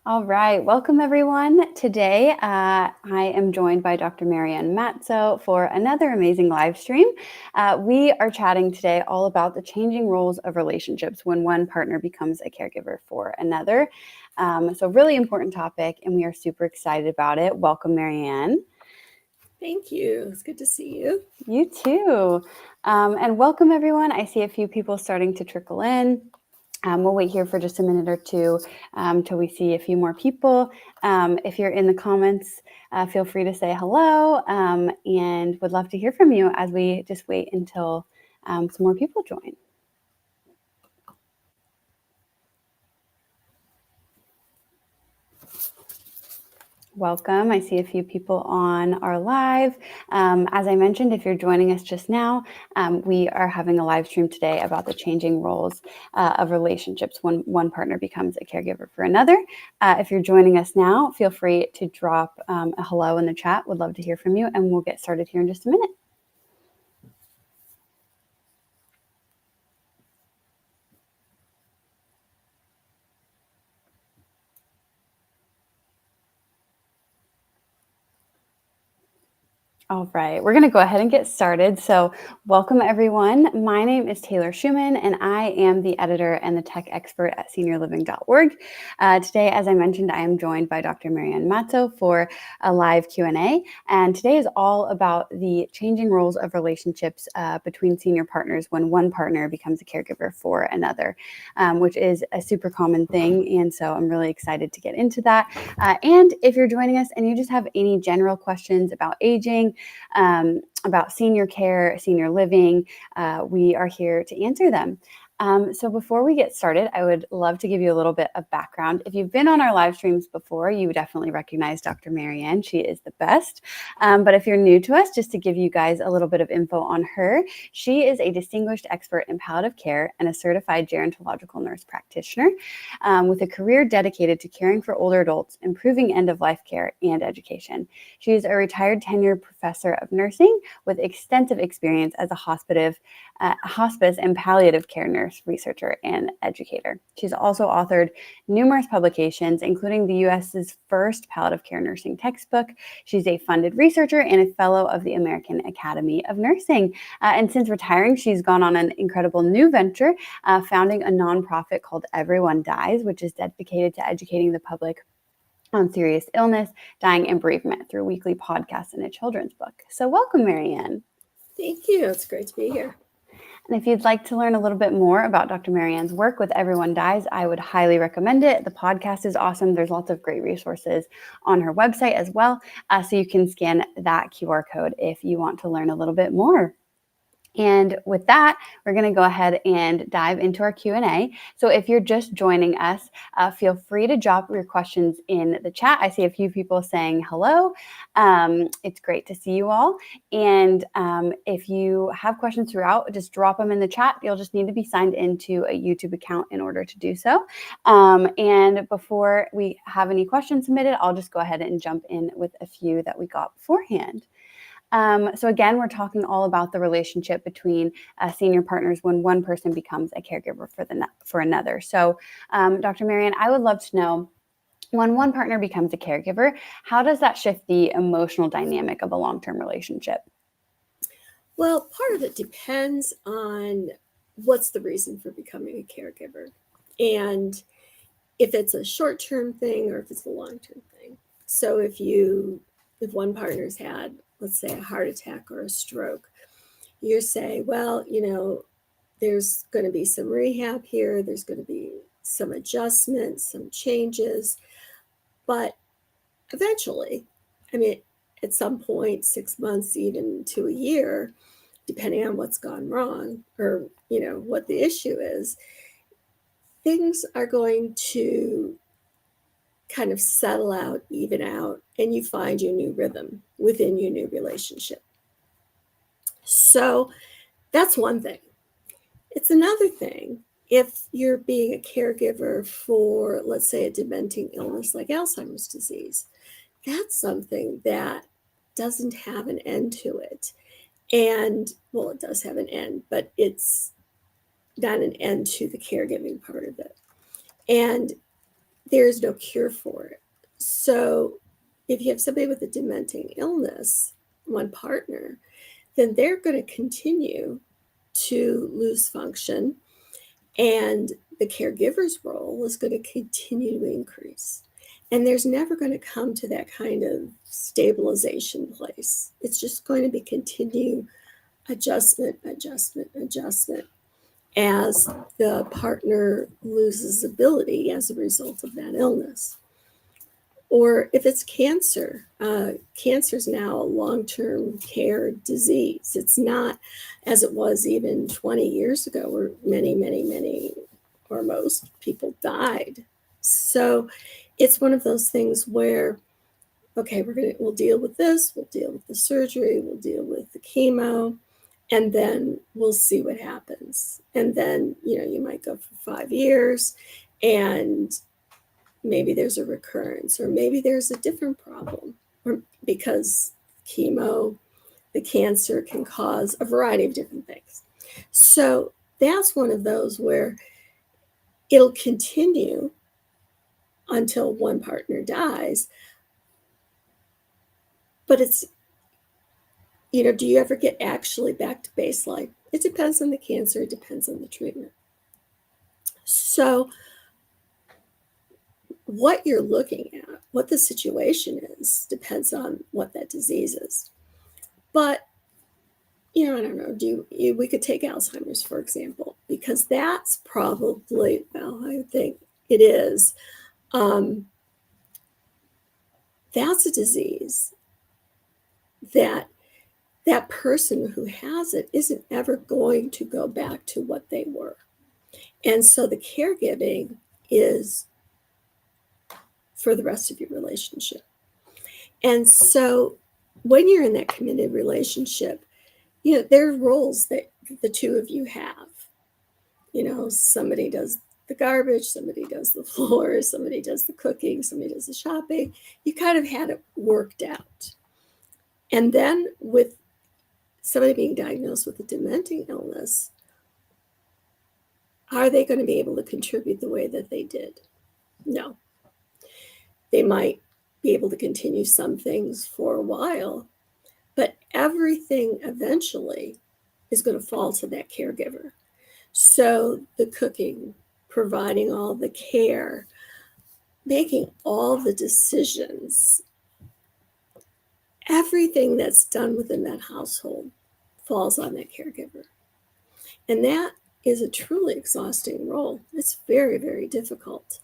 All right. Welcome, everyone. Today, I am joined by Dr. Marianne Matzo for another amazing live stream. We are chatting today all about the changing roles of relationships when one partner becomes a caregiver for another. So really important topic, and we are super excited about it. Welcome, Marianne. Thank you. It's good to see you. You too. And welcome, everyone. I see a few people starting to trickle in. We'll wait here for just a minute or two till we see a few more people. If you're in the comments, feel free to say hello and would love to hear from you as we just wait until some more people join. Welcome. I see a few people on our live. As I mentioned, if you're joining us just now, we are having a live stream today about the changing roles of relationships when one partner becomes a caregiver for another. If you're joining us now, feel free to drop a hello in the chat. Would love to hear from you, and we'll get started here in just a minute. All right, we're going to go ahead and get started. So welcome, everyone. My name is Taylor Schumann, and I am the editor and the tech expert at SeniorLiving.Org. Today, as I mentioned, I am joined by Dr. Marianne Matzo for a live Q&A. And today is all about the changing roles of relationships between senior partners when one partner becomes a caregiver for another, which is a super common thing. And so I'm really excited to get into that. And if you're joining us and you just have any general questions about aging, about senior care, senior living, we are here to answer them. So before we get started, I would love to give you a little bit of background. If you've been on our live streams before, you would definitely recognize Dr. Marianne. She is the best. But if you're new to us, just to give you guys a little bit of info on her, she is a distinguished expert in palliative care and a certified gerontological nurse practitioner with a career dedicated to caring for older adults, improving end-of-life care, and education. She is a retired tenured professor of nursing with extensive experience as a hospice and palliative care nurse researcher and educator. She's also authored numerous publications, including the U.S.'s first palliative care nursing textbook. She's a funded researcher and a fellow of the American Academy of Nursing. And since retiring, she's gone on an incredible new venture, founding a nonprofit called Everyone Dies, which is dedicated to educating the public on serious illness, dying, and bereavement through weekly podcasts and a children's book. So welcome, Marianne. Thank you. It's great to be here. And if you'd like to learn a little bit more about Dr. Marianne's work with Everyone Dies, I would highly recommend it. The podcast is awesome. There's lots of great resources on her website as well. So you can scan that QR code if you want to learn a little bit more. And with that, we're going to go ahead and dive into our Q&A. So if you're just joining us, feel free to drop your questions in the chat. I see a few people saying hello. It's great to see you all. And if you have questions throughout, just drop them in the chat. You'll just need to be signed into a YouTube account in order to do so. And before we have any questions submitted, I'll just go ahead and jump in with a few that we got beforehand. So again, we're talking all about the relationship between senior partners when one person becomes a caregiver for another. So Dr. Marianne, I would love to know, when one partner becomes a caregiver, how does that shift the emotional dynamic of a long-term relationship? Well, part of it depends on what's the reason for becoming a caregiver, and if it's a short-term thing or if it's a long-term thing. So if one partner's had, let's say, a heart attack or a stroke, you say, well, there's going to be some rehab here, there's going to be some adjustments, some changes, but eventually, at some point, 6 months, even to a year, depending on what's gone wrong or, what the issue is, things are going to kind of settle out, even out, and you find your new rhythm within your new relationship. So that's one thing. It's another thing if you're being a caregiver for, let's say, a dementing illness like Alzheimer's disease. That's something that doesn't have an end to it. And, well, it does have an end, but it's not an end to the caregiving part of it. And there's no cure for it. So if you have somebody with a dementing illness, one partner, then they're going to continue to lose function, and the caregiver's role is going to continue to increase. And there's never going to come to that kind of stabilization place. It's just going to be continued adjustment as the partner loses ability as a result of that illness. Or if it's cancer, cancer is now a long-term care disease. It's not as it was even 20 years ago, where many, or most people died. So it's one of those things where, okay, we'll deal with this, we'll deal with the surgery, we'll deal with the chemo, and then we'll see what happens. And then, you might go for 5 years, and maybe there's a recurrence, or maybe there's a different problem, or because chemo, the cancer can cause a variety of different things. So that's one of those where it'll continue until one partner dies. But it's, do you ever get actually back to baseline? It depends on the cancer. It depends on the treatment. So what you're looking at, what the situation is, depends on what that disease is. But, I don't know, we could take Alzheimer's, for example, because that's probably, I think it is, that's a disease that person who has it isn't ever going to go back to what they were. And so the caregiving is for the rest of your relationship. And so when you're in that committed relationship, there are roles that the two of you have. Somebody does the garbage, somebody does the floors, somebody does the cooking, somebody does the shopping. You kind of had it worked out. And then with somebody being diagnosed with a dementing illness, are they going to be able to contribute the way that they did? No. They might be able to continue some things for a while, but everything eventually is going to fall to that caregiver. So the cooking, providing all the care, making all the decisions, everything that's done within that household falls on that caregiver. And that is a truly exhausting role. It's very, very difficult.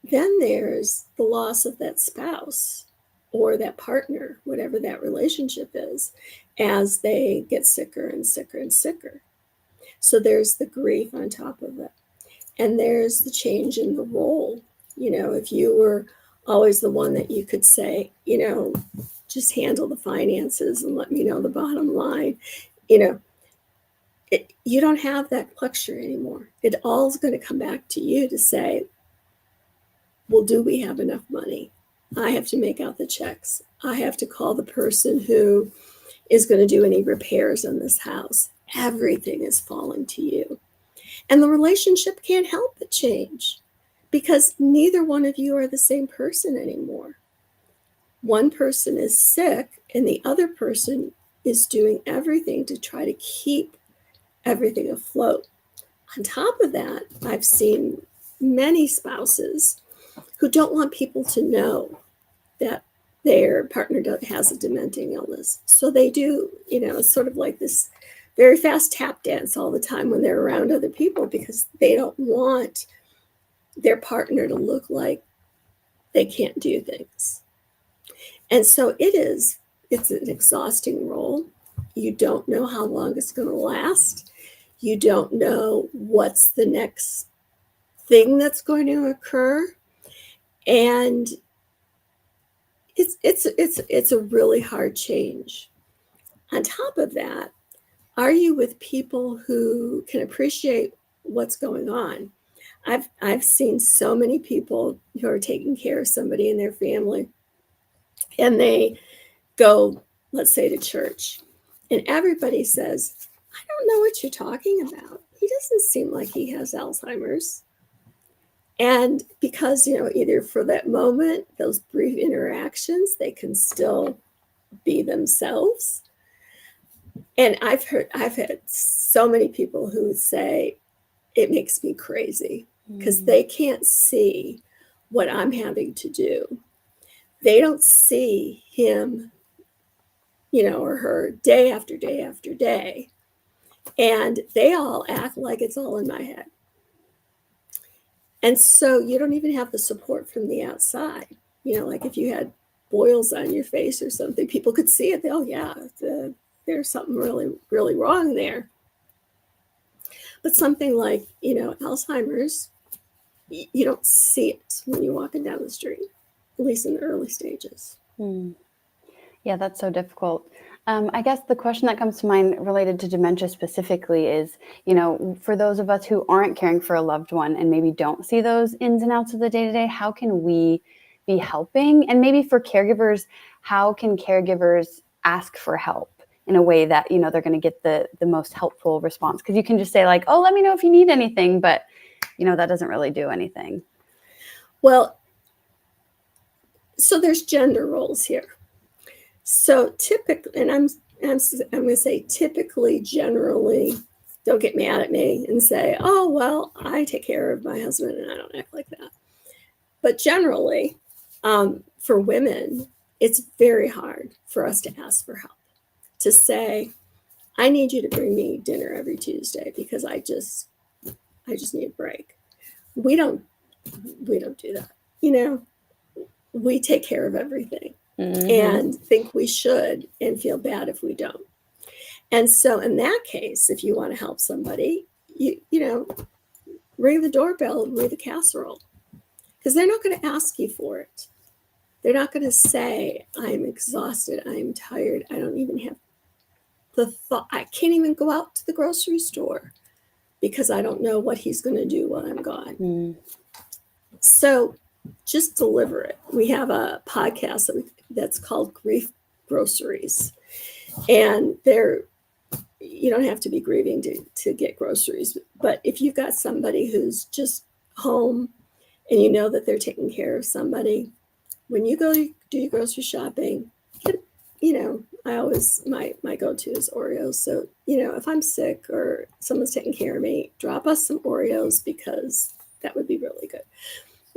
Then there's the loss of that spouse or that partner, whatever that relationship is, as they get sicker and sicker and sicker. So there's the grief on top of it. And there's the change in the role. If you were always the one that you could say, just handle the finances and let me know the bottom line, you don't have that luxury anymore. It all is going to come back to you to say, well, do we have enough money? I have to make out the checks. I have to call the person who is going to do any repairs on this house. Everything is falling to you. And the relationship can't help but change because neither one of you are the same person anymore. One person is sick and the other person is doing everything to try to keep everything afloat. On top of that, I've seen many spouses who don't want people to know that their partner has a dementing illness. So they do, sort of like this very fast tap dance all the time when they're around other people because they don't want their partner to look like they can't do things. And so it's an exhausting role. You don't know how long it's going to last. You don't know what's the next thing that's going to occur. And it's a really hard change. On top of that, are you with people who can appreciate what's going on? I've seen so many people who are taking care of somebody in their family, and they go, let's say, to church, and everybody says, I don't know what you're talking about. He doesn't seem like he has Alzheimer's. And because, either for that moment, those brief interactions, they can still be themselves. And I've had so many people who say it makes me crazy because they can't see what I'm having to do. They don't see him, or her day after day after day. And they all act like it's all in my head. And so you don't even have the support from the outside. Like if you had boils on your face or something, people could see it. Oh, yeah, there's something really, really wrong there. But something like, Alzheimer's, you don't see it when you're walking down the street, at least in the early stages. Yeah, that's so difficult. I guess the question that comes to mind related to dementia specifically is, for those of us who aren't caring for a loved one and maybe don't see those ins and outs of the day-to-day, how can we be helping? And maybe for caregivers, how can caregivers ask for help in a way that, they're going to get the most helpful response? Because you can just say like, oh, let me know if you need anything, but, that doesn't really do anything. Well, so there's gender roles here. So typically, and I'm going to say typically, generally, don't get mad at me and say, oh, well, I take care of my husband and I don't act like that. But generally, for women, it's very hard for us to ask for help, to say, I need you to bring me dinner every Tuesday because I just need a break. We don't do that. We take care of everything. And think we should and feel bad if we don't. And so in that case, if you want to help somebody, you ring the doorbell and ring the casserole, because they're not going to ask you for it. They're not going to say, I'm exhausted, I'm tired, I don't even have the thought, I can't even go out to the grocery store because I don't know what he's going to do while I'm gone. So just deliver it. We have a podcast that's called Grief Groceries. And you don't have to be grieving to get groceries. But if you've got somebody who's just home and you know that they're taking care of somebody, when you go do your grocery shopping, my go-to is Oreos. So, if I'm sick or someone's taking care of me, drop us some Oreos because that would be really good.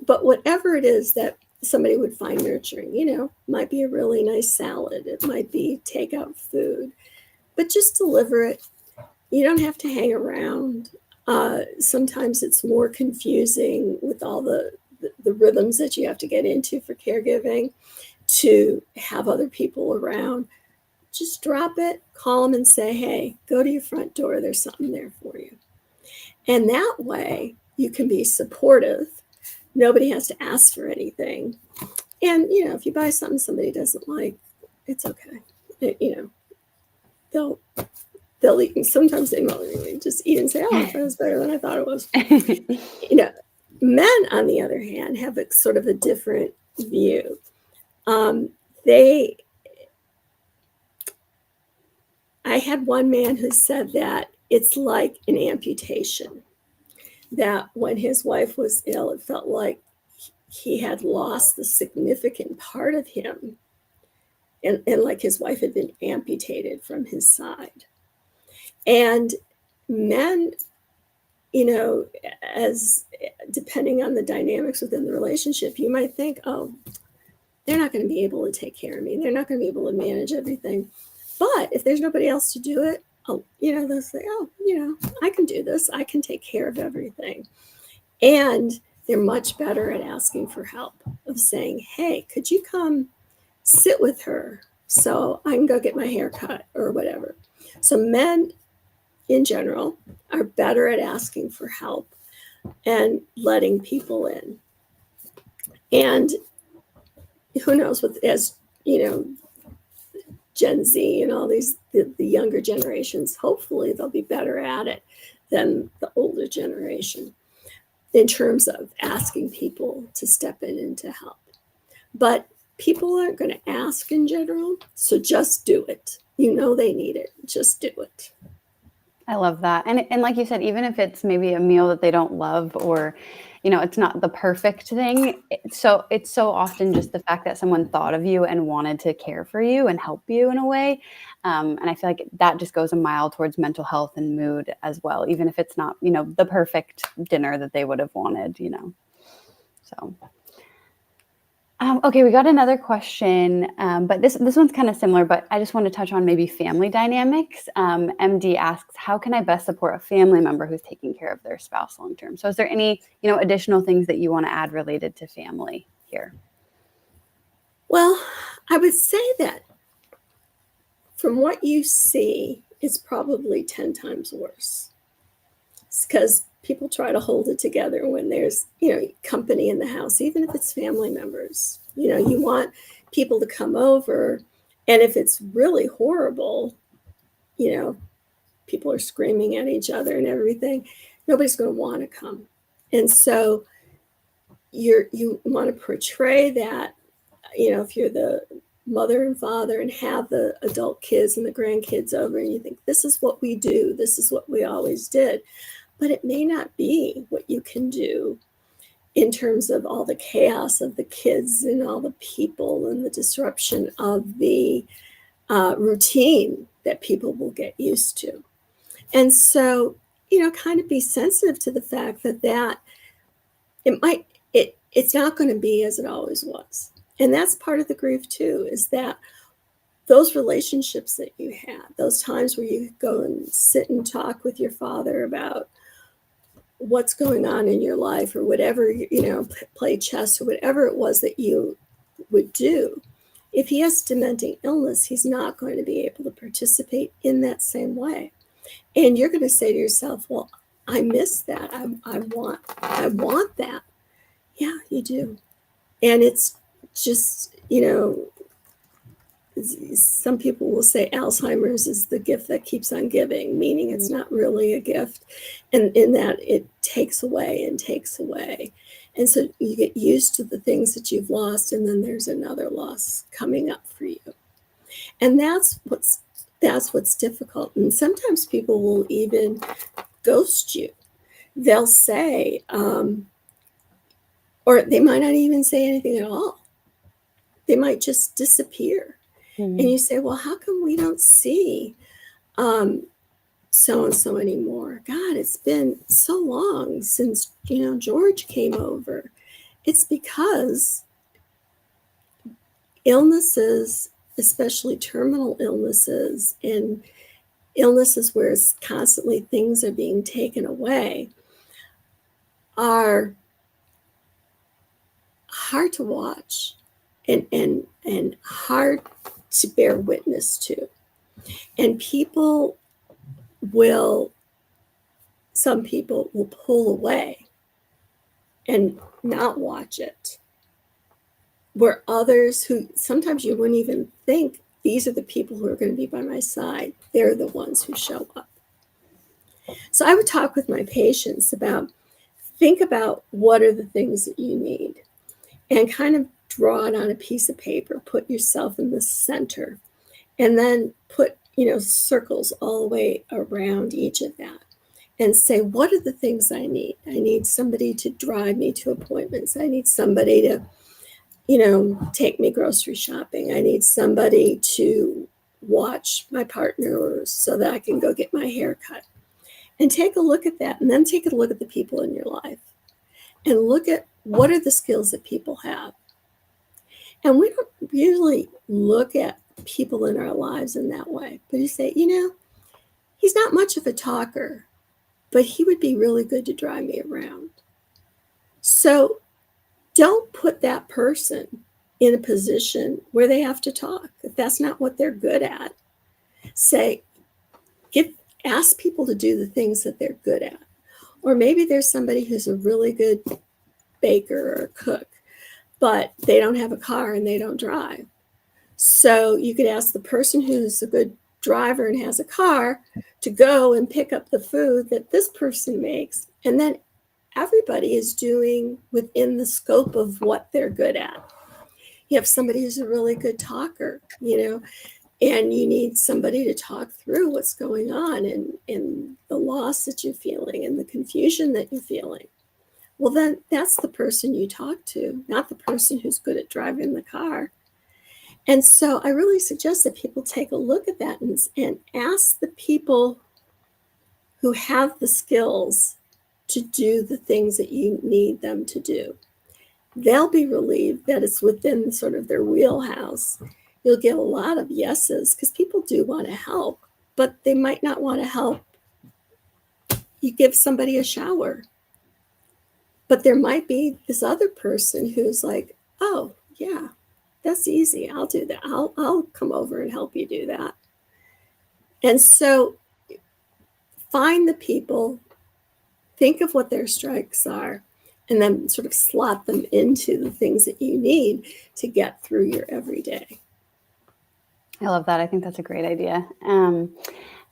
But whatever it is that somebody would find nurturing, might be a really nice salad. It might be takeout food, but just deliver it. You don't have to hang around. Sometimes it's more confusing with all the rhythms that you have to get into for caregiving to have other people around. Just drop it, call them and say, hey, go to your front door. There's something there for you. And that way you can be supportive. Nobody has to ask for anything. And, if you buy something somebody doesn't like, it's okay. They'll eat. And sometimes they will just eat and say, oh, that was better than I thought it was. Men, on the other hand, have a sort of a different view. I had one man who said that it's like an amputation. That when his wife was ill, it felt like he had lost the significant part of him. And like his wife had been amputated from his side. And men, as depending on the dynamics within the relationship, you might think, oh, they're not going to be able to take care of me. They're not going to be able to manage everything. But if there's nobody else to do it, they'll say, oh, I can do this. I can take care of everything. And they're much better at asking for help, of saying, hey, could you come sit with her so I can go get my hair cut or whatever. So men in general are better at asking for help and letting people in. And who knows, as Gen Z and all these, the younger generations, hopefully they'll be better at it than the older generation in terms of asking people to step in and to help. But people aren't going to ask in general, so just do it. They need it. Just do it. I love that. And like you said, even if it's maybe a meal that they don't love, or, it's not the perfect thing. It's so often just the fact that someone thought of you and wanted to care for you and help you in a way. And I feel like that just goes a mile towards mental health and mood as well, even if it's not, the perfect dinner that they would have wanted, so. Okay, we got another question, but this one's kind of similar, but I just want to touch on maybe family dynamics. MD asks, how can I best support a family member who's taking care of their spouse long term? So is there any, additional things that you want to add related to family here? Well, I would say that from what you see, it's probably 10 times worse. It's because people try to hold it together when there's, company in the house, even if it's family members. You want people to come over, and if it's really horrible, people are screaming at each other and everything, nobody's going to want to come. And so you want to portray that, if you're the mother and father and have the adult kids and the grandkids over, and you think, this is what we do, this is what we always did. But it may not be what you can do in terms of all the chaos of the kids and all the people and the disruption of the routine that people will get used to. And so, kind of be sensitive to the fact that it's not going to be as it always was. And that's part of the grief too, is that those relationships that you had, those times where you go and sit and talk with your father about what's going on in your life, or whatever, play chess or whatever it was that you would do. If he has dementing illness, he's not going to be able to participate in that same way. And you're going to say to yourself, well, I miss that. I want that. Yeah, you do. And it's just, some people will say Alzheimer's is the gift that keeps on giving, meaning it's not really a gift, and in that it takes away and takes away. And so you get used to the things that you've lost, and then there's another loss coming up for you. And that's what's difficult. And sometimes people will even ghost you. They'll say, or they might not even say anything at all. They might just disappear. Mm-hmm. And you say, well, how come we don't see so-and-so anymore? God, it's been so long since, George came over. It's because illnesses, especially terminal illnesses and illnesses where it's constantly things are being taken away, are hard to watch and hard to bear witness to. And some people will pull away and not watch it, where others who sometimes you wouldn't even think, these are the people who are going to be by my side, they're the ones who show up. So I would talk with my patients think about what are the things that you need, and kind of draw it on a piece of paper, put yourself in the center, and then put, circles all the way around each of that, and say, what are the things I need? I need somebody to drive me to appointments. I need somebody to, take me grocery shopping. I need somebody to watch my partner so that I can go get my hair cut. And take a look at that, and then take a look at the people in your life, and look at what are the skills that people have. And we don't usually look at people in our lives in that way. But you say, he's not much of a talker, but he would be really good to drive me around. So don't put that person in a position where they have to talk. If that's not what they're good at, ask people to do the things that they're good at. Or maybe there's somebody who's a really good baker or cook, but they don't have a car and they don't drive. So you could ask the person who's a good driver and has a car to go and pick up the food that this person makes. And then everybody is doing within the scope of what they're good at. You have somebody who's a really good talker, and you need somebody to talk through what's going on and the loss that you're feeling and the confusion that you're feeling. Well, then that's the person you talk to, not the person who's good at driving the car. And so I really suggest that people take a look at that and ask the people who have the skills to do the things that you need them to do. They'll be relieved that it's within sort of their wheelhouse. You'll get a lot of yeses because people do want to help, but they might not want to help. You give somebody a shower, but there might be this other person who's like, oh, yeah, that's easy. I'll do that. I'll come over and help you do that. And so find the people, think of what their strengths are, and then sort of slot them into the things that you need to get through your everyday. I love that. I think that's a great idea.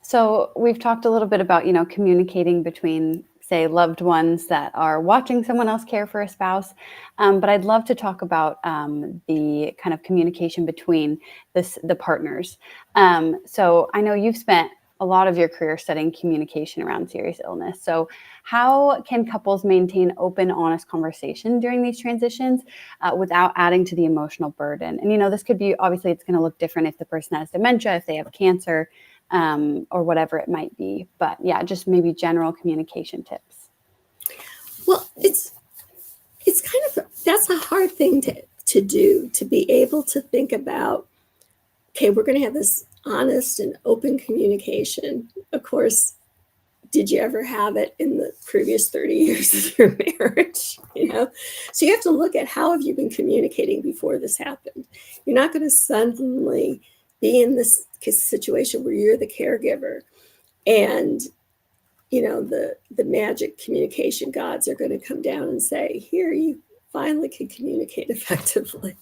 So we've talked a little bit about, communicating between, say, loved ones that are watching someone else care for a spouse. But I'd love to talk about the kind of communication between the partners. So I know you've spent a lot of your career studying communication around serious illness. So how can couples maintain open, honest conversation during these transitions without adding to the emotional burden? And, this could be, obviously, it's going to look different if the person has dementia, if they have cancer, or whatever it might be. But yeah, just maybe general communication tips. Well, it's kind of, that's a hard thing to do, to be able to think about, okay, we're going to have this honest and open communication. Of course, did you ever have it in the previous 30 years of your marriage? So you have to look at how have you been communicating before this happened. You're not going to suddenly be in this situation where you're the caregiver and the magic communication gods are going to come down and say, here, you finally can communicate effectively.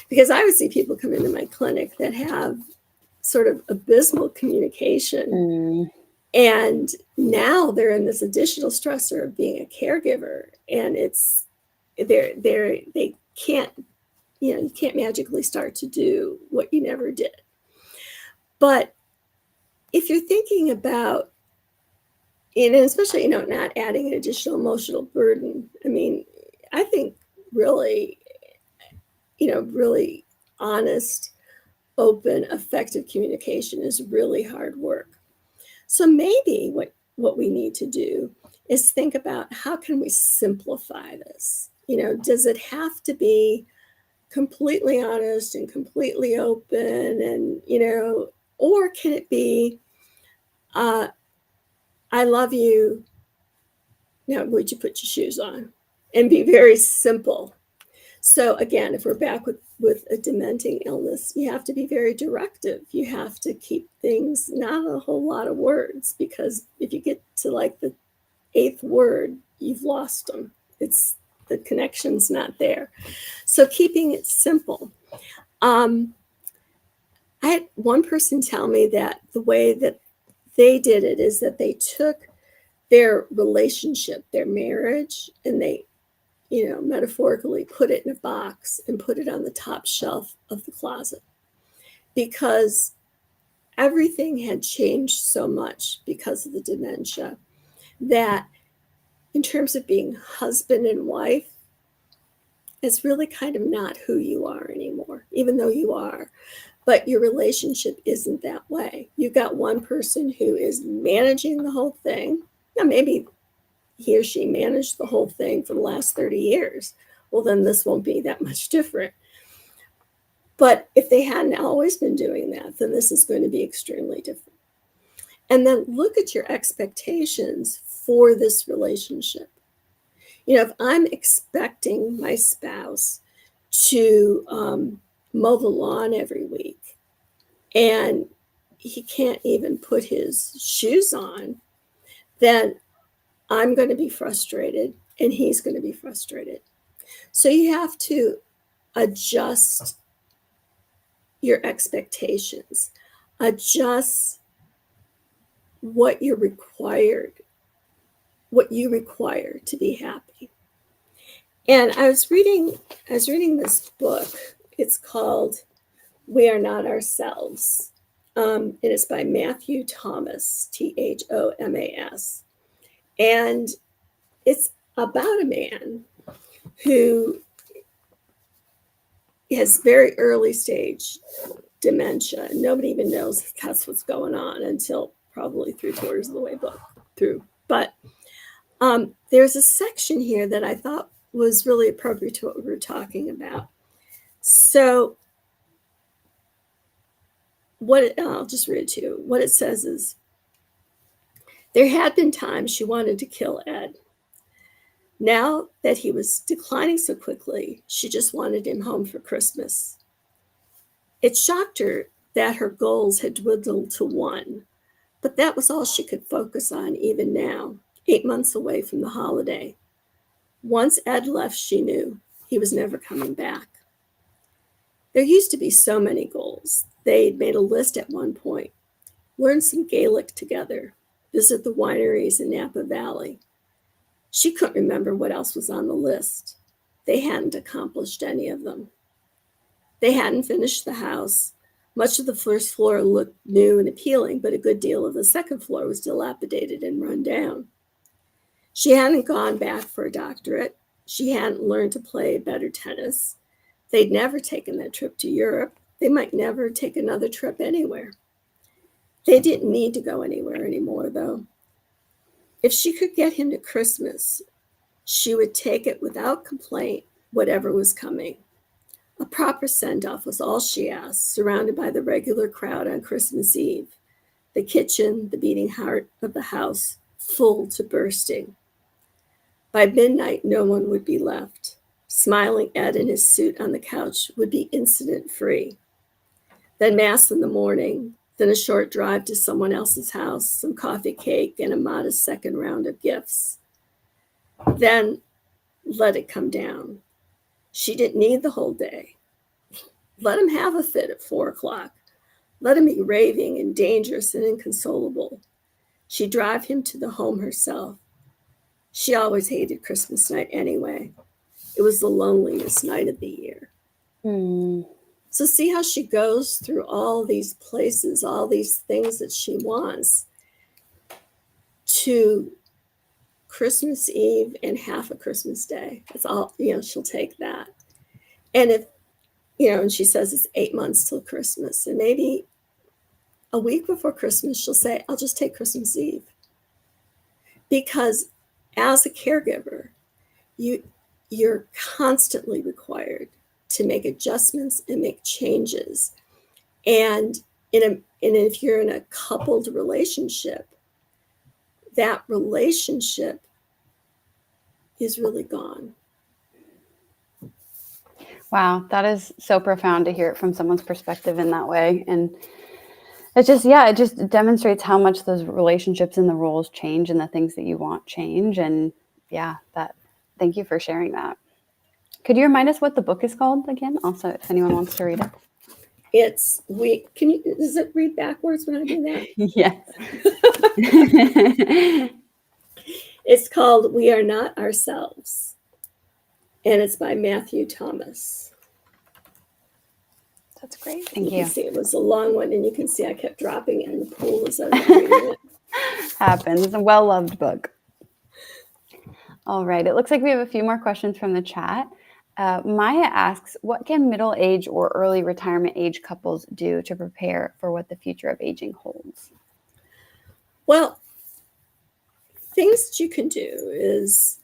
Because I would see people come into my clinic that have sort of abysmal communication. And now they're in this additional stressor of being a caregiver. And it's they can't, you can't magically start to do what you never did. But if you're thinking about, and especially, not adding an additional emotional burden, I think really, really honest, open, effective communication is really hard work. So maybe what we need to do is think about how can we simplify this? Does it have to be completely honest and completely open and, or can it be, I love you. Now, would you put your shoes on? And be very simple. So again, if we're back with a dementing illness, you have to be very directive. You have to keep things, not a whole lot of words, because if you get to like the 8th word, you've lost them. The connection's not there. So keeping it simple. I had one person tell me that the way that they did it is that they took their relationship, their marriage, and they, metaphorically put it in a box and put it on the top shelf of the closet, because everything had changed so much because of the dementia that in terms of being husband and wife, it's really kind of not who you are anymore, even though you are. But your relationship isn't that way. You've got one person who is managing the whole thing. Now, maybe he or she managed the whole thing for the last 30 years. Well, then this won't be that much different. But if they hadn't always been doing that, then this is going to be extremely different. And then look at your expectations for this relationship. If I'm expecting my spouse to mow the lawn every week and he can't even put his shoes on, then I'm going to be frustrated and he's going to be frustrated. So you have to adjust your expectations, adjust what you require to be happy. And I was reading this book. It's called We Are Not Ourselves. and it's by Matthew Thomas, Thomas. And it's about a man who has very early stage dementia. Nobody even knows that's what's going on until probably 3/4 of the way through. But there's a section here that I thought was really appropriate to what we were talking about. So I'll just read it to you. What it says is, there had been times she wanted to kill Ed. Now that he was declining so quickly, she just wanted him home for Christmas. It shocked her that her goals had dwindled to one, but that was all she could focus on even now, 8 months away from the holiday. Once Ed left, she knew he was never coming back. There used to be so many goals. They'd made a list at one point. Learn some Gaelic together. Visit the wineries in Napa Valley. She couldn't remember what else was on the list. They hadn't accomplished any of them. They hadn't finished the house. Much of the first floor looked new and appealing, but a good deal of the second floor was dilapidated and run down. She hadn't gone back for a doctorate. She hadn't learned to play better tennis. They'd never taken that trip to Europe. They might never take another trip anywhere. They didn't need to go anywhere anymore, though. If she could get him to Christmas, she would take it without complaint, whatever was coming. A proper send-off was all she asked, surrounded by the regular crowd on Christmas Eve. The kitchen, the beating heart of the house, full to bursting. By midnight, no one would be left. Smiling Ed in his suit on the couch would be incident-free. Then Mass in the morning, then a short drive to someone else's house, some coffee cake, and a modest second round of gifts. Then let it come down. She didn't need the whole day. Let him have a fit at 4:00. Let him be raving and dangerous and inconsolable. She'd drive him to the home herself. She always hated Christmas night anyway. It was the loneliest night of the year. So see how she goes through all these places, all these things that she wants, to Christmas Eve and half a Christmas Day. That's all, she'll take that. And if, and she says it's 8 months till Christmas, and maybe a week before Christmas, she'll say, I'll just take Christmas Eve. Because as a caregiver, you're constantly required to make adjustments and make changes. And if you're in a coupled relationship, that relationship is really gone. Wow, that is so profound to hear it from someone's perspective in that way. And it just demonstrates how much those relationships and the roles change and the things that you want change. And thank you for sharing that. Could you remind us what the book is called again? Also, if anyone wants to read it. Does it read backwards when I do that? Yes. It's called We Are Not Ourselves. And it's by Matthew Thomas. That's great. Thank you. You can see it was a long one, and you can see I kept dropping it in the pool as I was reading it. Happens. It's a well-loved book. All right. It looks like we have a few more questions from the chat. Maya asks, what can middle-age or early retirement age couples do to prepare for what the future of aging holds? Well, things that you can do is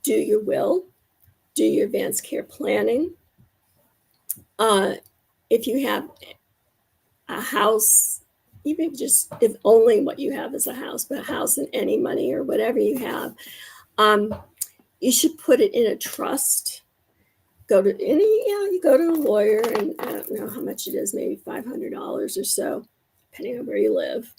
do your will, do your advanced care planning. If you have a house, even just if only what you have is a house, but a house and any money or whatever you have, you should put it in a trust. You go to a lawyer, and I don't know how much it is, maybe $500 or so, depending on where you live.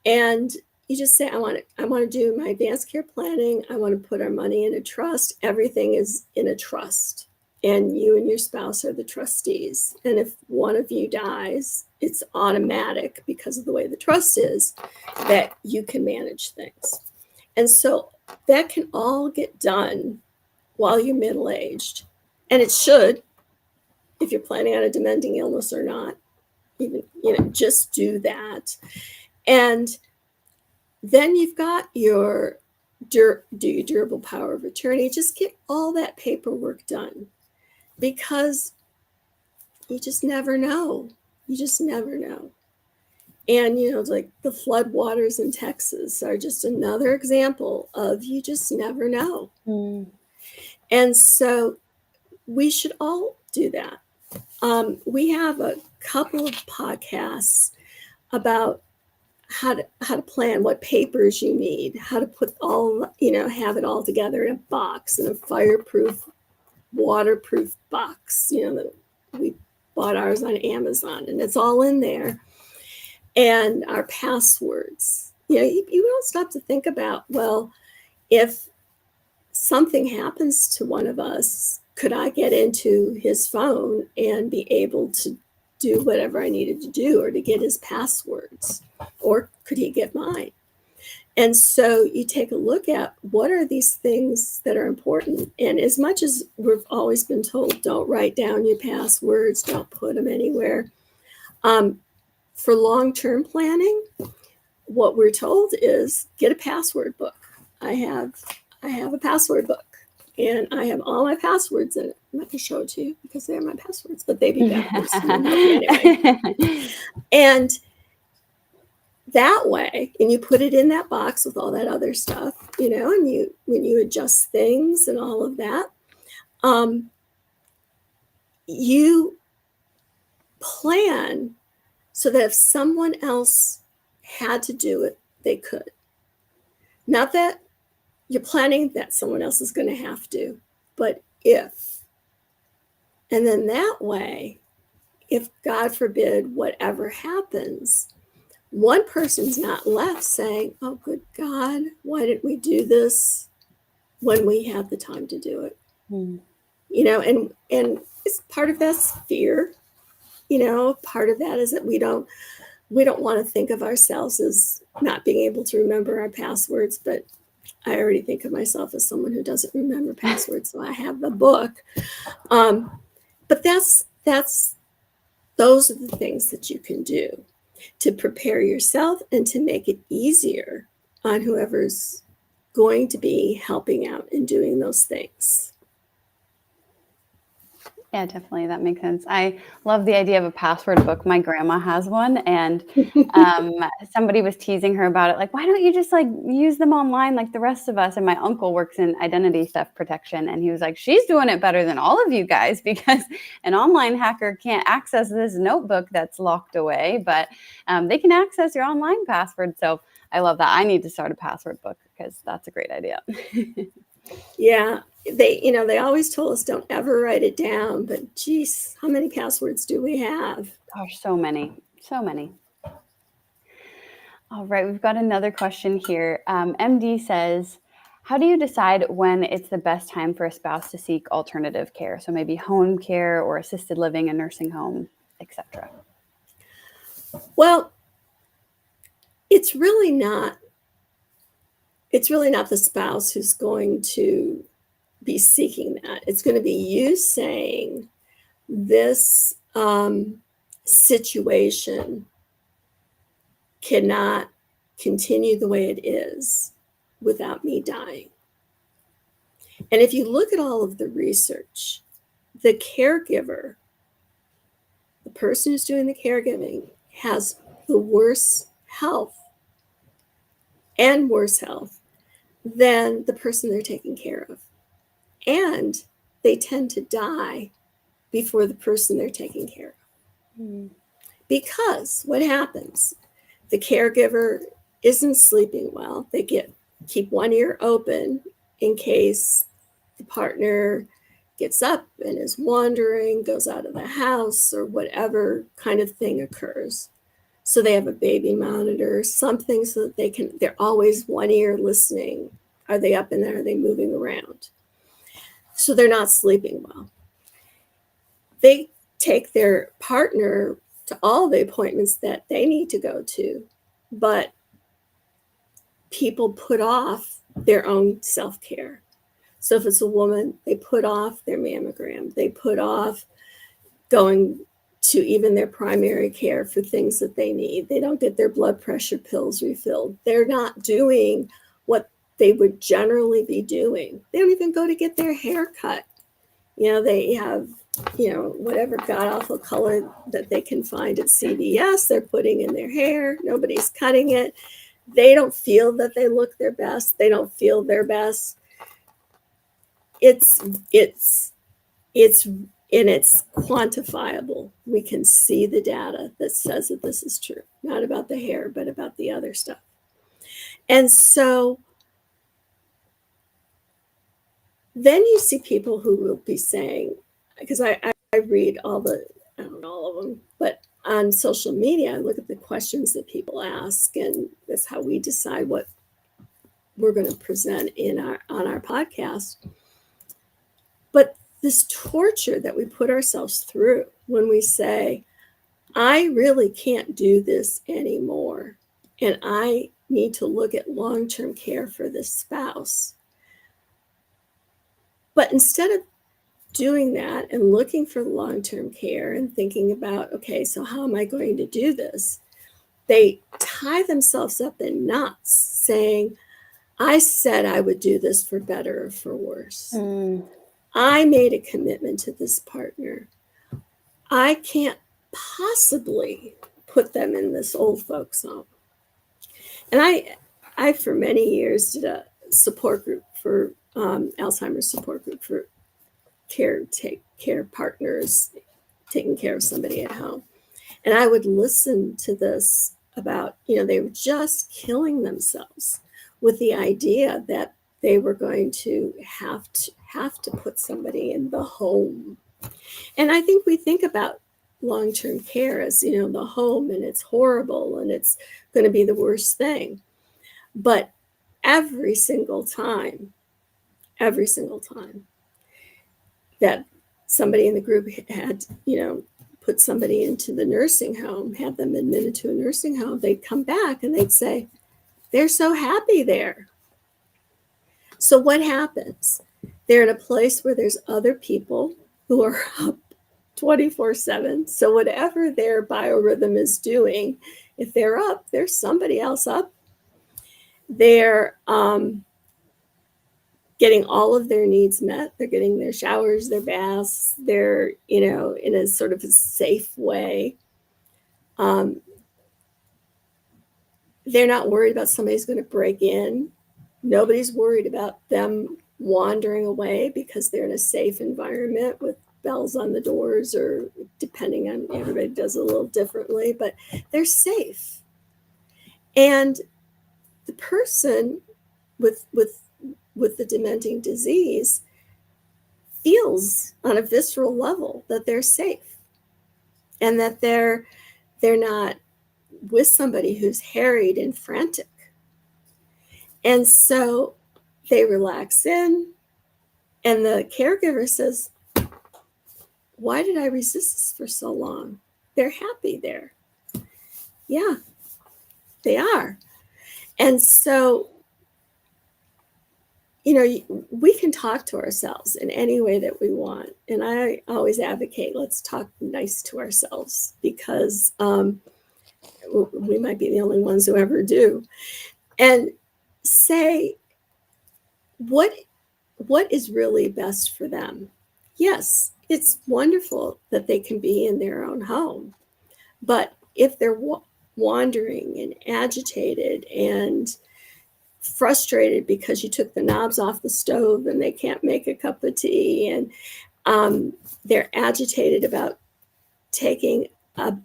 And you just say, I want to do my advanced care planning. I want to put our money in a trust. Everything is in a trust. And you and your spouse are the trustees. And if one of you dies, it's automatic because of the way the trust is that you can manage things. And so that can all get done while you're middle-aged. And it should, if you're planning on a dementing illness or not. even, just do that. And then you've got your durable power of attorney. Just get all that paperwork done, because you just never know. You just never know. And, like the flood waters in Texas are just another example of you just never know. And so we should all do that. We have a couple of podcasts about how to plan, what papers you need, how to put have it all together in a box, in a fireproof, waterproof box. That we bought ours on Amazon, and it's all in there. And our passwords. You don't stop to think about, well, if something happens to one of us, could I get into his phone and be able to do whatever I needed to do, or to get his passwords, or could he get mine? And so you take a look at what are these things that are important. And as much as we've always been told, don't write down your passwords, don't put them anywhere. For long-term planning, what we're told is get a password book. I have a password book, and I have all my passwords in it. I'm not going to show it to you because they are my passwords, but they be backwards. Anyway. And that way, and you put it in that box with all that other stuff, and when you adjust things and all of that, you plan so that if someone else had to do it, they could. Not that you're planning that someone else is going to have to, but if. And then that way, if God forbid whatever happens, one person's not left saying, oh, good God, why didn't we do this when we had the time to do it? And it's part of that's fear. Part of that is that we don't want to think of ourselves as not being able to remember our passwords, but I already think of myself as someone who doesn't remember passwords, so I have the book. But those are the things that you can do to prepare yourself and to make it easier on whoever's going to be helping out and doing those things. Yeah, definitely. That makes sense. I love the idea of a password book. My grandma has one, and somebody was teasing her about it. Like, why don't you just use them online like the rest of us? And my uncle works in identity theft protection, and he was like, she's doing it better than all of you guys, because an online hacker can't access this notebook that's locked away, but they can access your online password. So I love that. I need to start a password book because that's a great idea. Yeah. They always told us don't ever write it down, but geez, how many passwords do we have? Gosh, so many. All right, we've got another question here. MD says, how do you decide when it's the best time for a spouse to seek alternative care? So maybe home care or assisted living, a nursing home, etc. Well, it's really not the spouse who's going to be seeking that. It's going to be you saying, this situation cannot continue the way it is without me dying. And if you look at all of the research, the caregiver, the person who's doing the caregiving, has the worse health than the person they're taking care of. And they tend to die before the person they're taking care of. Because what happens? The caregiver isn't sleeping well. They keep one ear open in case the partner gets up and is wandering, goes out of the house, or whatever kind of thing occurs. So they have a baby monitor, something so that they're always one ear listening. Are they up in there? Are they moving around? So they're not sleeping well. They take their partner to all the appointments that they need to go to, but people put off their own self-care. So if it's a woman, they put off their mammogram. They put off going to even their primary care for things that they need. They don't get their blood pressure pills refilled. They're not doing what they would generally be doing. They don't even go to get their hair cut. They have, whatever god-awful color that they can find at CVS, they're putting in their hair. Nobody's cutting it. They don't feel that they look their best. They don't feel their best. It's quantifiable. We can see the data that says that this is true, not about the hair, but about the other stuff. And so then you see people who will be saying, because I read I don't know all of them, but on social media, I look at the questions that people ask, and that's how we decide what we're going to present on our podcast. But this torture that we put ourselves through when we say, I really can't do this anymore, and I need to look at long-term care for this spouse. But instead of doing that and looking for long-term care and thinking about, okay, so how am I going to do this? They tie themselves up in knots saying, I said I would do this for better or for worse. I made a commitment to this partner. I can't possibly put them in this old folks home. And I for many years did a support group for Alzheimer's support group for care partners taking care of somebody at home. And I would listen to this about, they were just killing themselves with the idea that they were going to have to put somebody in the home. And I think we think about long-term care as, the home, and it's horrible and it's going to be the worst thing. But every single time that somebody in the group had, put somebody into the nursing home, had them admitted to a nursing home, they'd come back and they'd say, they're so happy there. So what happens? They're in a place where there's other people who are up 24/7. So whatever their biorhythm is doing, if they're up, there's somebody else up. They're getting all of their needs met. They're getting their showers, their baths. They're, in a sort of a safe way. They're not worried about somebody's going to break in. Nobody's worried about them wandering away because they're in a safe environment with bells on the doors, or depending on, everybody does it a little differently, but they're safe. And the person with the dementing disease feels on a visceral level that they're safe, and that they're not with somebody who's harried and frantic. And so they relax in, and the caregiver says, why did I resist this for so long? They're happy there. Yeah, they are. And so, we can talk to ourselves in any way that we want. And I always advocate, let's talk nice to ourselves, because we might be the only ones who ever do. And say, what is really best for them? Yes, it's wonderful that they can be in their own home. But if they're wandering and agitated and frustrated because you took the knobs off the stove and they can't make a cup of tea, and they're agitated about taking a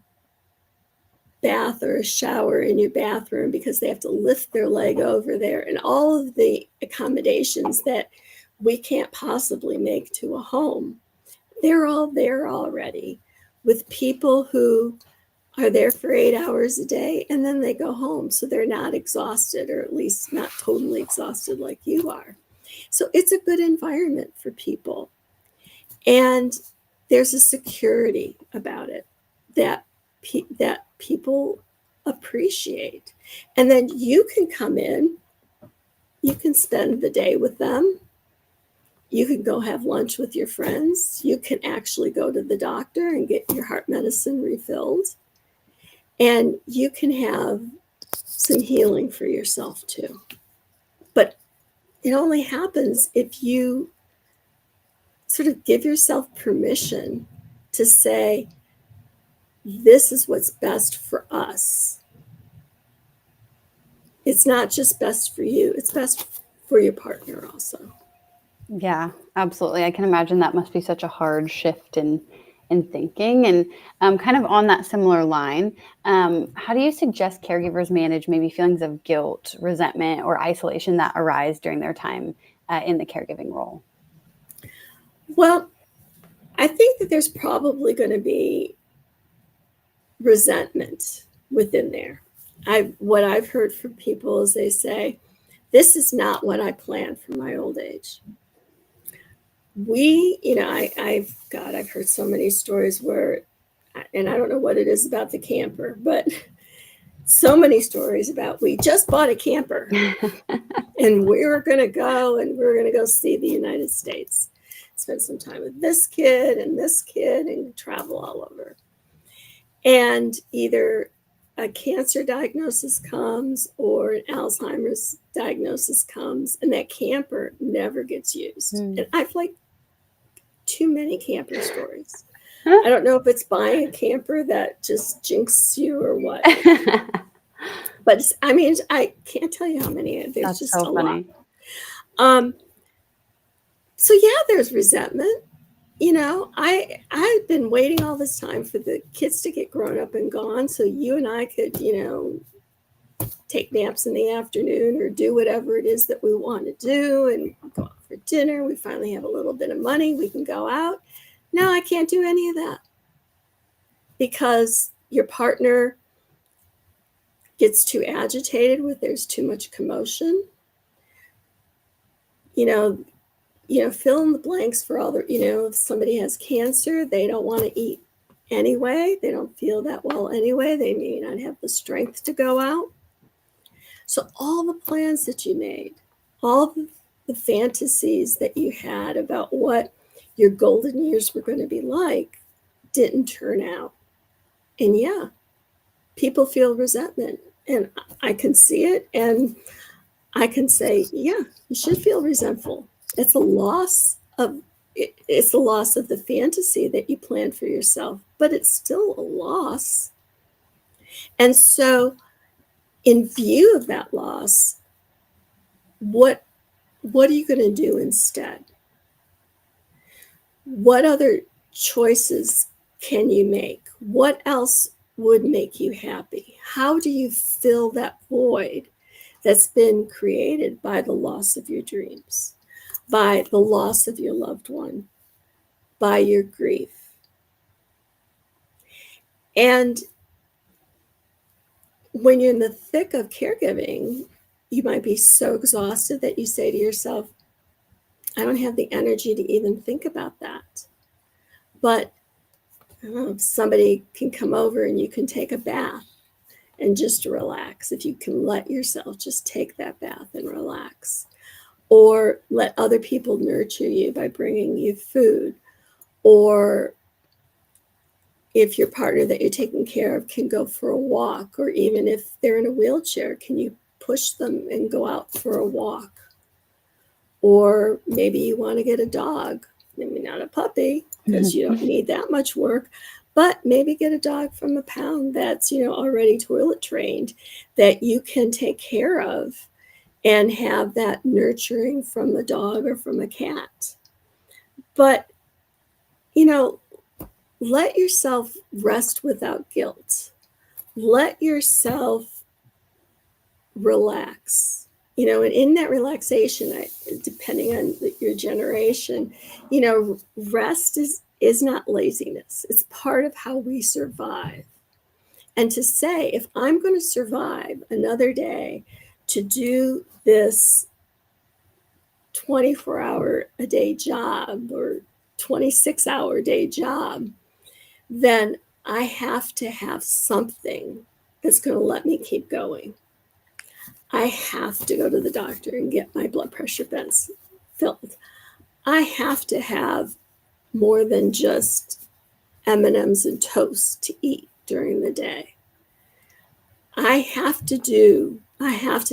bath or a shower in your bathroom because they have to lift their leg over there, and all of the accommodations that we can't possibly make to a home, they're all there already with people who are there for 8 hours a day, and then they go home. So they're not exhausted, or at least not totally exhausted like you are. So it's a good environment for people. And there's a security about it that people appreciate. And then you can come in, you can spend the day with them, You can go have lunch with your friends. You can actually go to the doctor and get your heart medicine refilled. And you can have some healing for yourself too. But it only happens if you sort of give yourself permission to say, this is what's best for us. It's not just best for you, it's best for your partner also. Yeah, absolutely. I can imagine that must be such a hard shift in thinking. And kind of on that similar line, how do you suggest caregivers manage maybe feelings of guilt, resentment, or isolation that arise during their time in the caregiving role? Well, I think that there's probably going to be resentment within there. What I've heard from people is they say, this is not what I planned for my old age. I've heard so many stories where, and I don't know what it is about the camper, but so many stories about, we just bought a camper and we were going to go see the United States, spend some time with this kid and travel all over. And either a cancer diagnosis comes or an Alzheimer's diagnosis comes, and that camper never gets used. And I've like too many camper stories. I don't know if it's buying a camper that just jinxes you or what. But I can't tell you how many. There's That's just so a funny. lot. So yeah, there's resentment. I've been waiting all this time for the kids to get grown up and gone so you and I could, take naps in the afternoon or do whatever it is that we want to do and go out for dinner. We finally have a little bit of money. We can go out. No, I can't do any of that because your partner gets too agitated with there's too much commotion. Fill in the blanks for all the, if somebody has cancer, they don't want to eat anyway. They don't feel that well anyway. They may not have the strength to go out. So all the plans that you made, all the fantasies that you had about what your golden years were going to be like didn't turn out. And yeah, people feel resentment. And I can see it. And I can say, yeah, you should feel resentful. It's a loss of the fantasy that you planned for yourself, but it's still a loss. And so in view of that loss, what are you going to do instead? What other choices can you make? What else would make you happy? How do you fill that void that's been created by the loss of your dreams, by the loss of your loved one, by your grief? And when you're in the thick of caregiving, you might be so exhausted that you say to yourself, I don't have the energy to even think about that. But I don't know, if somebody can come over and you can take a bath and just relax, if you can let yourself just take that bath and relax, or let other people nurture you by bringing you food, or if your partner that you're taking care of can go for a walk, or even if they're in a wheelchair, can you push them and go out for a walk? Or maybe you want to get a dog, maybe not a puppy because you don't need that much work, but maybe get a dog from a pound that's, already toilet trained that you can take care of and have that nurturing from a dog or from a cat. But, let yourself rest without guilt. Let yourself relax. And in that relaxation, depending on your generation, rest is not laziness. It's part of how we survive. And to say, if I'm going to survive another day to do this 24-hour-a-day job or 26-hour-a-day job, then I have to have something that's going to let me keep going. I have to go to the doctor and get my blood pressure meds filled. I have to have more than just M&Ms and toast to eat during the day. I have to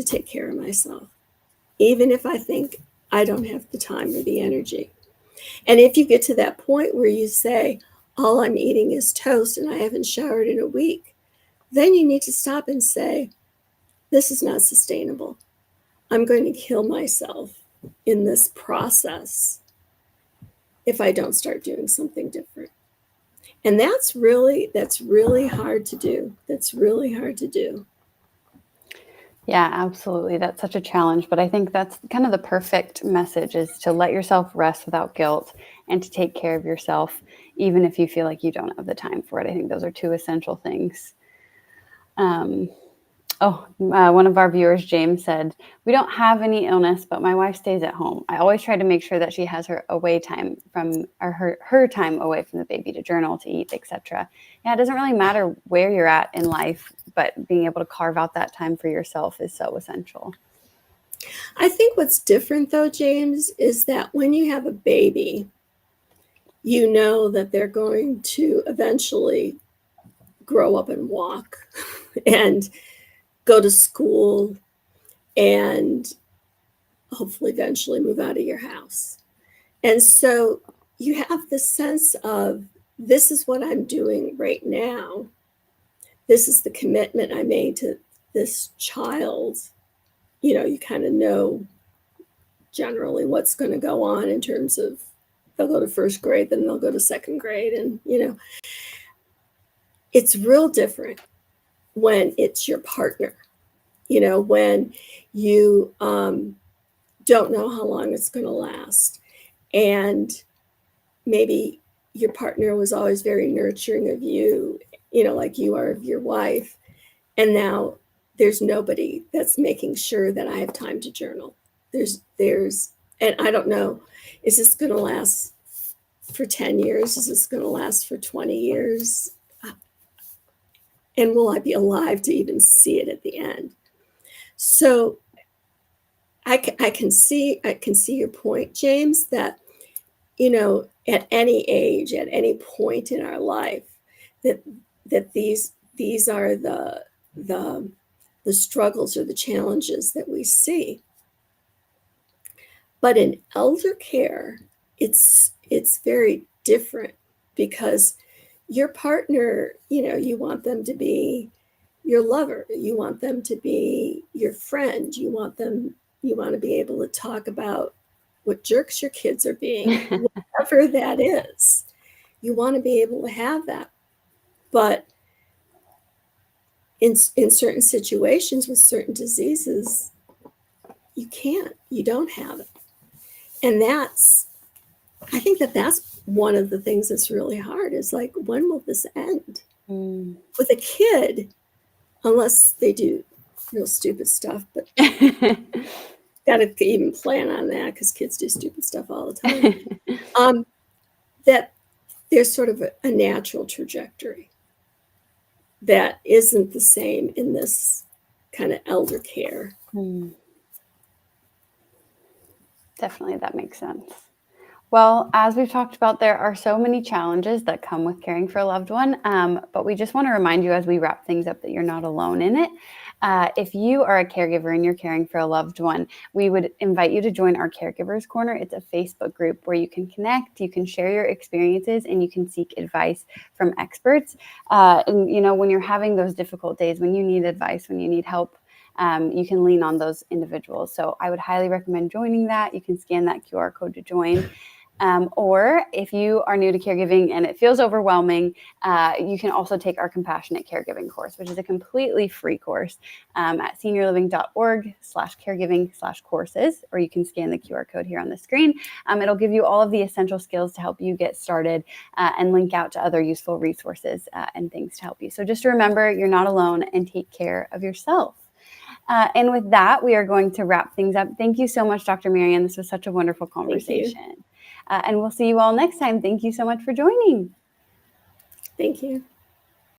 take care of myself, even if I think I don't have the time or the energy. And if you get to that point where you say, all I'm eating is toast and I haven't showered in a week, then you need to stop and say, this is not sustainable. I'm going to kill myself in this process if I don't start doing something different. And that's really hard to do. That's really hard to do. Yeah, absolutely. That's such a challenge, but I think that's kind of the perfect message, is to let yourself rest without guilt and to take care of yourself, even if you feel like you don't have the time for it. I think those are two essential things. One of our viewers, James, said, we don't have any illness, but my wife stays at home. I always try to make sure that she has her away time her time away from the baby, to journal, to eat, etc. Yeah, it doesn't really matter where you're at in life, but being able to carve out that time for yourself is so essential. I think what's different, though, James, is that when you have a baby, you know that they're going to eventually grow up and walk and go to school and hopefully eventually move out of your house. And so you have the sense of, this is what I'm doing right now. This is the commitment I made to this child. You kind of know generally what's going to go on in terms of, they'll go to first grade, then they'll go to second grade. And, it's real different when it's your partner, when you don't know how long it's going to last. And maybe your partner was always very nurturing of you, like you are of your wife. And now there's nobody that's making sure that I have time to journal. And I don't know, is this going to last for 10 years? Is this going to last for 20 years? And will I be alive to even see it at the end? So I can see your point, James, that, at any age, at any point in our life, that these are the struggles or the challenges that we see. But in elder care, it's very different, because your partner, you want them to be your lover. You want them to be your friend. You want to be able to talk about what jerks your kids are being, whatever that is. You want to be able to have that. But in certain situations with certain diseases, you can't. You don't have it. And I think that's one of the things that's really hard, is like, when will this end? With a kid, unless they do real stupid stuff, but got to even plan on that, because kids do stupid stuff all the time. That there's sort of a natural trajectory that isn't the same in this kind of elder care. Definitely, that makes sense. Well, as we've talked about, there are so many challenges that come with caring for a loved one, but we just want to remind you as we wrap things up that you're not alone in it. If you are a caregiver and you're caring for a loved one, we would invite you to join our Caregivers Corner. It's a Facebook group where you can connect, you can share your experiences, and you can seek advice from experts. And when you're having those difficult days, when you need advice, when you need help, you can lean on those individuals. So I would highly recommend joining that. You can scan that QR code to join. Or if you are new to caregiving and it feels overwhelming, you can also take our Compassionate Caregiving course, which is a completely free course at SeniorLiving.Org/caregiving/courses, or you can scan the QR code here on the screen. It'll give you all of the essential skills to help you get started and link out to other useful resources and things to help you. So just remember, you're not alone, and take care of yourself. And with that, we are going to wrap things up. Thank you so much, Dr. Marianne. This was such a wonderful conversation. And we'll see you all next time. Thank you so much for joining. Thank you.